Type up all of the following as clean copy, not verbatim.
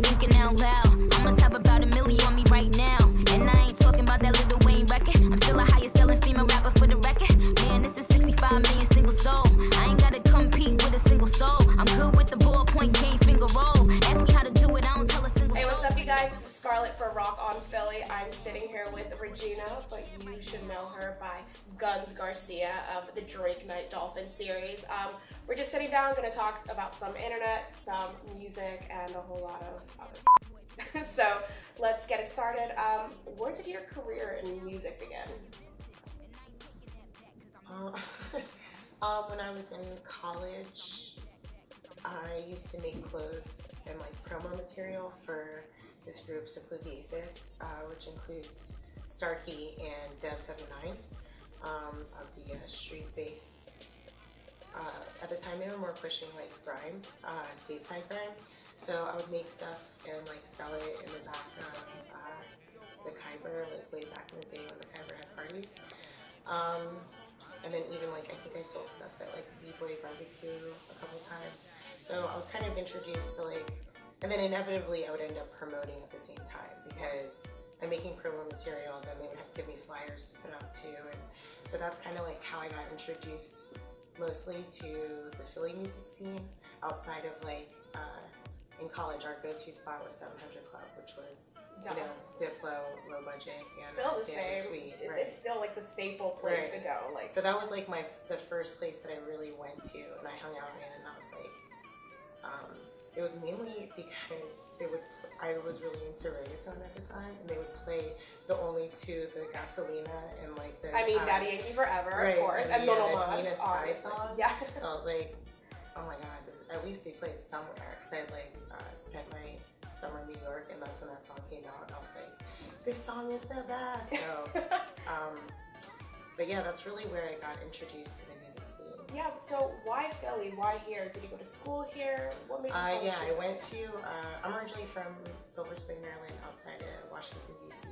thinking out loud. I must have about 1 million on me right now. And I ain't talking about that Lil Wayne record. I'm still a highest selling female rapper for the record. Man, this is 65 million single soul. I ain't gotta compete with a single soul. I'm good with the ballpoint game finger roll. Ask me how to do it, I don't tell a single Hey, soul. what's up, you guys? This is Scarlet for Rock on Philly. I'm sitting here with Regina, but you should know her by Garcia of the Drake Night Dolphin series. We're just sitting down, gonna talk about some internet, some music, and a whole lot of other So let's get it started. Where did your career in music begin? When I was in college, I used to make clothes and like promo material for this group, which includes Starkey and Dev79 of the street bass. At the time, they were more pushing like grime, stateside grime. So I would make stuff and like sell it in the back of the Khyber, like way back in the day when the Khyber had parties. And then even like I think I sold stuff at like B-Boy Barbecue a couple times. So I was kind of introduced to like, and then inevitably I would end up promoting at the same time because I'm making promo material, then they would have to give me flyers to put out too. And so that's kind of like how I got introduced mostly to the Philly music scene outside of like, in college, our go-to spot was 700 Club, which was, you know, Diplo, low budget, and still the same. Sweet, right. It's still like the staple place to go. Like, so that was like the first place that I really went to, and I hung out in, and I was like, it was mainly because I was really into reggaeton at the time, and they would play the only two, the Gasolina and like the. I mean, Daddy Yankee Forever, right, of course, and the Nina Spy song. Yeah. So I was like, oh my god, at least they played somewhere, because I like spent my summer in New York, and that's when that song came out, and I was like, this song is the best. So, but yeah, that's really where I got introduced to the music scene. Yeah. So why Philly? Why here? Did you go to school here? What made you? Yeah, I went to. I'm originally from Silver Spring, Maryland, outside of Washington D.C.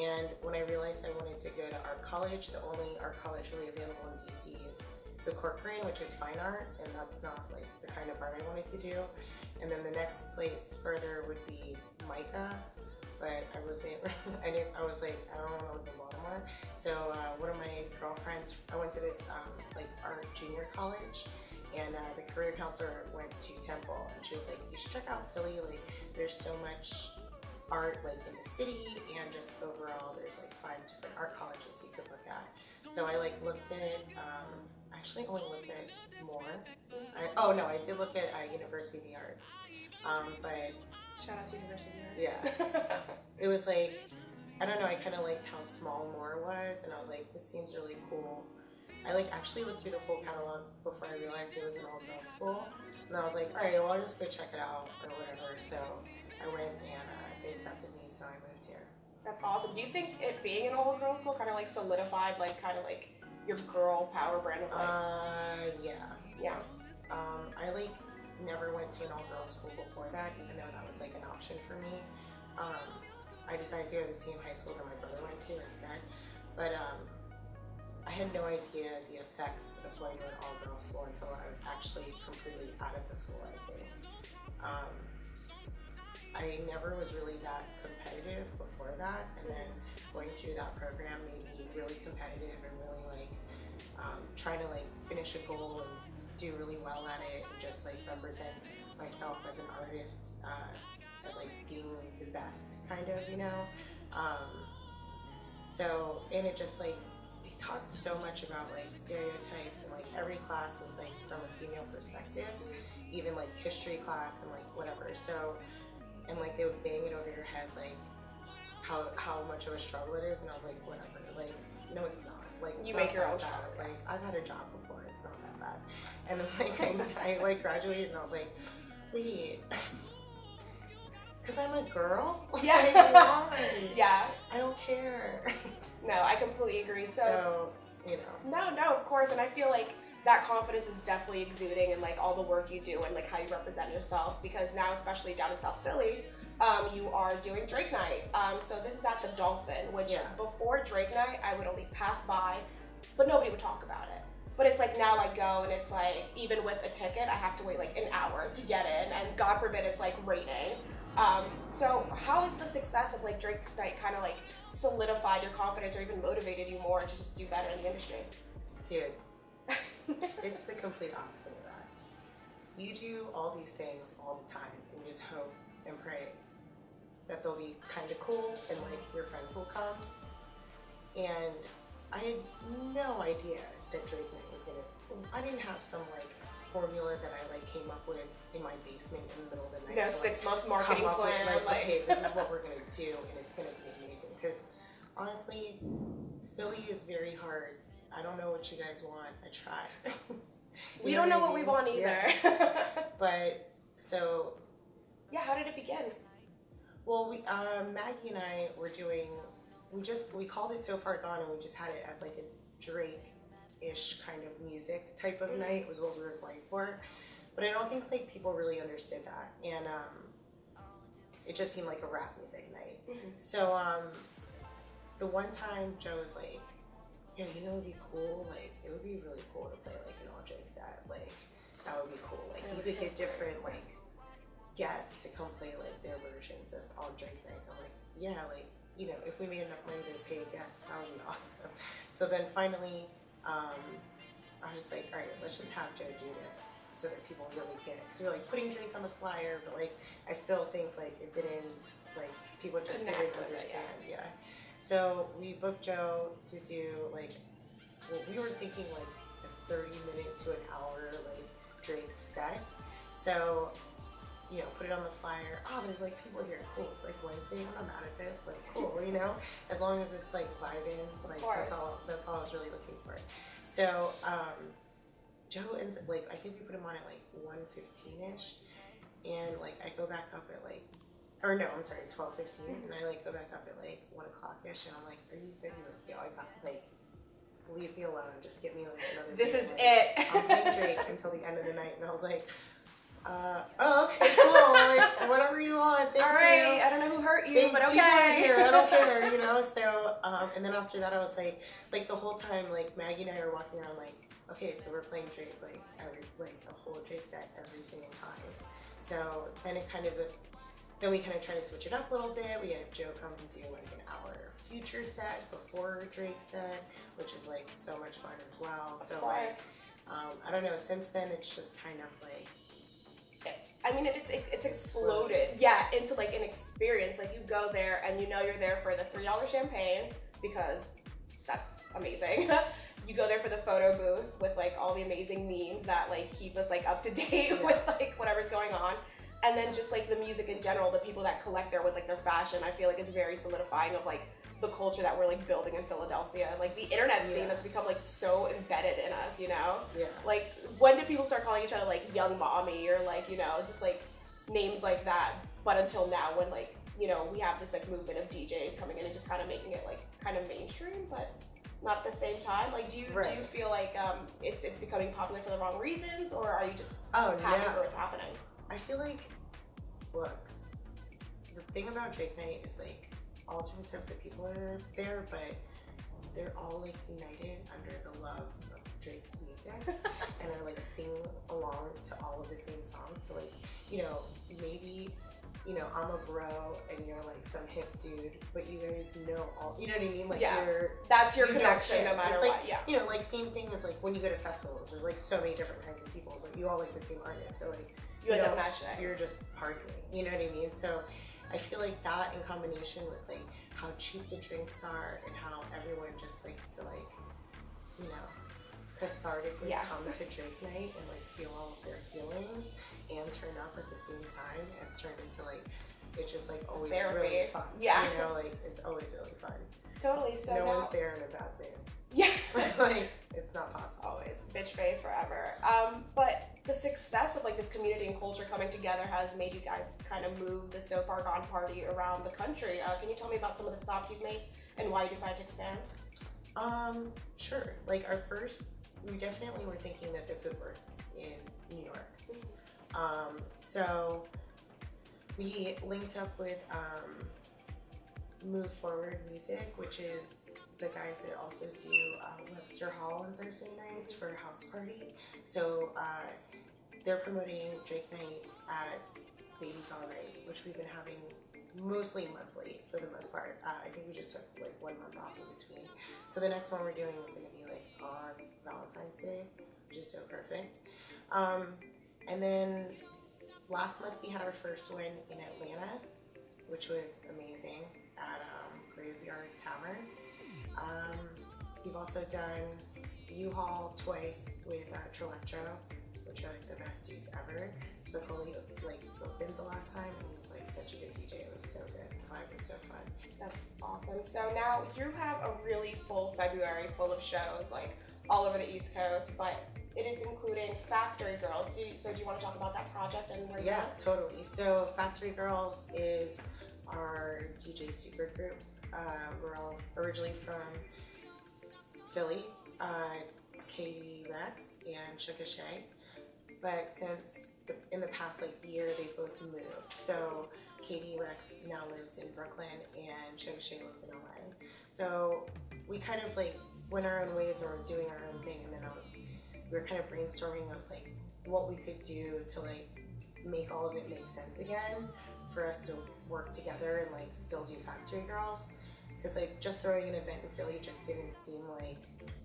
And when I realized I wanted to go to art college, the only art college really available in D.C. is the Corcoran, which is fine art, and that's not like the kind of art I wanted to do. And then the next place further would be Micah, but I wasn't. I was like, I don't want to live in Baltimore. So one of my girlfriends, I went to this like art junior college, and the career counselor went to Temple, and she was like, you should check out Philly. Like, there's so much art like in the city, and just overall, there's like 5 different art colleges you could look at. So I like looked at. Actually only looked at more. I did look at University of the Arts, but Shout out to University of the Arts. Yeah, it was like, I don't know, I kind of liked how small Moore was, and I was like, this seems really cool. I like actually looked through the whole catalog before I realized it was an all-girls school, and I was like, all right, well, I'll just go check it out or whatever. So I went, and they accepted me, so I moved here. That's awesome. Do you think it being an all-girls school kind of like solidified like kind of like your girl power brand of like? Yeah. I like never went to an all-girls school before that, even though that was like an option for me. I decided to go to the same high school that my brother went to instead, but I had no idea the effects of going to an all-girls school until I was actually completely out of the school, I think. I never was really that competitive before that, and then going through that program made me really competitive and really like trying to like finish a goal and do really well at it, and just like represent myself as an artist, as like being the best, kind of, you know. So, and it just like, they talked so much about like stereotypes, and like every class was like from a female perspective, even like history class and like whatever. So, and like they would bang it over your head like how much of a struggle it is, and I was like, whatever, like, no, it's not. Like, you make your own struggle. Like, I've had a job before, it's not that bad. And then like I like graduated, and I was like, wait, because I'm a girl? Yeah. Like, why? Yeah. I don't care. No, I completely agree. So you know. No, of course, and I feel like that confidence is definitely exuding in like all the work you do and like how you represent yourself, because now, especially down in South Philly, you are doing Drake Night. So this is at the Dolphin, which before Drake Night, I would only pass by, but nobody would talk about it. But it's like now I go, and it's like, even with a ticket, I have to wait like an hour to get in, and God forbid it's like raining. So how is the success of like Drake Night kind of like solidified your confidence or even motivated you more to just do better in the industry? Dude, it's the complete opposite of that. You do all these things all the time and you just hope and pray that they'll be kind of cool and like your friends will come. And I had no idea that Drake Night was gonna, I didn't have some like formula that I like came up with in my basement in the middle of the night. No, to, 6-month marketing come up plan. with, like, okay, this is what we're gonna do and it's gonna be amazing. Because honestly, Philly is very hard. I don't know what you guys want. I try. We don't know what we want either. Yeah. But so. Yeah, how did it begin? Well, Maggie and I were doing, we called it So Far Gone and we just had it as like a Drake-ish kind of music type of night was what we were going for. But I don't think like people really understood that. And it just seemed like a rap music night. So the one time Joe was like, yeah, you know, it'd be cool, like, it would be really cool to play like an all Drake set. Like, that would be cool. Like, he could get different like guests to come play like their versions of all Drake nights. I'm like, yeah, like, you know, if we made enough money to pay a guest, that would be awesome. So then finally, I was like, all right, let's just have Joe do this so that people really get it. Because we were like putting Drake on the flyer, but like, I still think like it didn't, like, people just didn't understand. Yeah. So we booked Joe to do like, well, we were thinking like a 30-minute to an hour like Drake set. So, you know, put it on the flyer. Oh, there's like people here. Cool. It's like Wednesday. I'm not mad at this. Like, cool. You know, as long as it's like vibing. Like that's all I was really looking for. So Joe ends up like, I think we put him on at like 1:15ish, and like I go back up at like, or no, I'm sorry, 12:15, and I like go back up at like 1 o'clock-ish, and I'm like, are you good? He's like, yo, I got like, leave me alone. Just get me like another. This is like, it. I'm playing Drake until the end of the night, and I was like. Oh, okay, cool. Like, whatever you want. Thank All right. you. I don't know who hurt you, Thanks, but people are okay. here. I don't care, you know. So, and then after that, I was like the whole time, like Maggie and I were walking around, like, okay, so we're playing Drake like a whole Drake set every single time. So then then we kind of try to switch it up a little bit. We had Joe come and do like an hour future set before Drake set, which is like so much fun as well. So like, I don't know. Since then, it's just kind of like. I mean, it's exploded, yeah, into like an experience. Like you go there and you know you're there for the $3 champagne because that's amazing. You go there for the photo booth with like all the amazing memes that like keep us like up to date with like whatever's going on. And then just like the music in general, the people that collect there with like their fashion, I feel like it's very solidifying of like the culture that we're like building in Philadelphia, and like the internet scene that's become like so embedded in us, you know? Yeah. Like when did people start calling each other like young mommy or like, you know, just like names like that? But until now, when like, you know, we have this like movement of DJs coming in and just kind of making it like kind of mainstream, but not at the same time. Like do you feel like it's becoming popular for the wrong reasons, or are you just happy for what's happening? I feel like, look, the thing about Drake Night is like all different types of people are there, but they're all like united under the love of Drake's music and are like singing along to all of the same songs. So like, you know, maybe, you know, I'm a bro and you're like some hip dude, but you guys know all, you know what I mean? Like that's your connection no matter it's what. Like, you know, like same thing as like when you go to festivals, there's like so many different kinds of people, but you all like the same artist. So like, you end up matching it. You're just partying, you know what I mean? So I feel like that in combination with like how cheap the drinks are and how everyone just likes to like, you know, cathartically come to Drake Night and like feel all of their feelings and turn up at the same time has turned into like, it's just like always really fun. Yeah. You know, like it's always really fun. Totally. So no one's there in a bad mood. Yeah. Like, it's not possible. Always. Bitch face forever. But the success of like this community and culture coming together has made you guys kind of move the So Far Gone party around the country. Can you tell me about some of the stops you've made and why you decided to expand? Sure. Like our first, we definitely were thinking that this would work in New York. So we linked up with Move Forward Music, which is the guys that also do Webster Hall on Thursday nights for a house party. So they're promoting Drake Night at Babies Alright, which we've been having mostly monthly for the most part. I think we just took like 1 month off in between. So the next one we're doing is going to be like on Valentine's Day, which is so perfect. And then last month we had our first one in Atlanta, which was amazing at Graveyard Tavern. We've also done U-Haul twice with Trelectro, which are like the best dudes ever. Spicoli like opened the last time, and he's like such a good DJ. It was so good. The vibe was so fun. That's awesome. So now you have a really full February full of shows like all over the East Coast, but it is including Factory Girls. Do you want to talk about that project and where Yeah, totally. So Factory Girls is our DJ supergroup. We're all originally from Philly, Katie Rex and Sugar Shay. But since in the past like year, they both moved. So Katie Rex now lives in Brooklyn and Sugar Shay lives in LA. So we kind of like went our own ways or doing our own thing, and then we were kind of brainstorming of like what we could do to like make all of it make sense again for us to work together and like still do Factory Girls. Because like just throwing an event in Philly just didn't seem like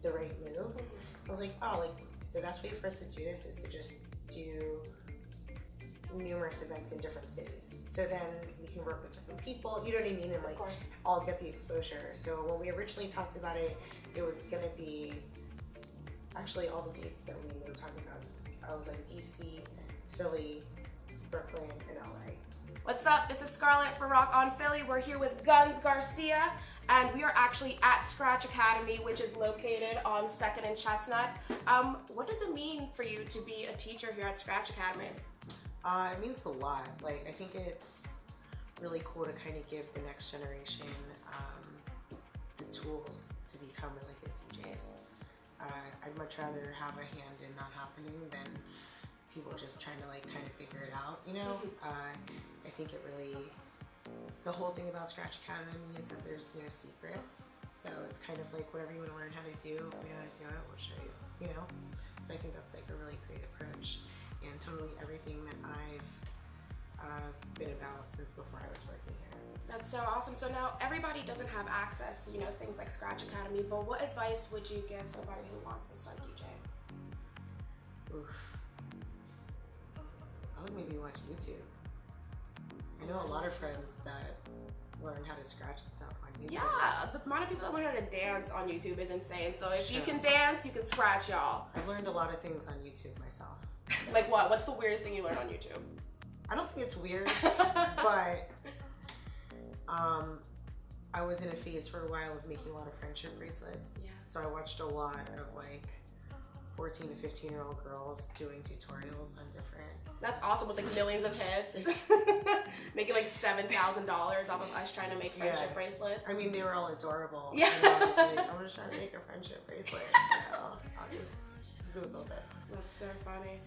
the right move. So I was like, oh, like the best way for us to do this is to just do numerous events in different cities. So then we can work with different people, you know what I mean, and like all get the exposure. So when we originally talked about it, it was gonna be actually all the dates that we were talking about. I was like DC, Philly, Brooklyn, and LA. What's up? This is Scarlet for Rock on Philly. We're here with Guns Garcia, and we are actually at Scratch Academy, which is located on 2nd and Chestnut. What does it mean for you to be a teacher here at Scratch Academy? It means a lot. Like, I think it's really cool to kind of give the next generation the tools to become really good DJs. I'd much rather have a hand in not happening than people just trying to like kind of figure it out, you know? I think it really, the whole thing about Scratch Academy is that there's no secrets. So it's kind of like whatever you want to learn how to do, we know how to do it, we'll show you, you know? So I think that's like a really great approach, and totally everything that I've been about since before I was working here. That's so awesome. So now everybody doesn't have access to, you know, things like Scratch Academy, but what advice would you give somebody who wants to start DJing? Oof. I would maybe watch YouTube. I know a lot of friends that learn how to scratch and stuff on YouTube. Yeah, the amount of people that learn how to dance on YouTube is insane. So if you can dance, you can scratch, y'all. I've learned a lot of things on YouTube myself. Like what? What's the weirdest thing you learned on YouTube? I don't think it's weird, but I was in a phase for a while of making a lot of friendship bracelets. Yeah. So I watched a lot of like 14 to 15-year-old girls doing tutorials on different. That's awesome, with like millions of hits. Making like $7,000 off of us trying to make friendship bracelets. I mean, they were all adorable. Yeah. And I was like, I'm just trying to make a friendship bracelet. You know, I'll just Google this. That's so funny.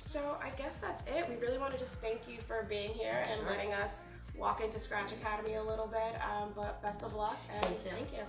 So I guess that's it. We really want to just thank you for being here and letting us walk into Scratch Academy a little bit. But best of luck and thank you.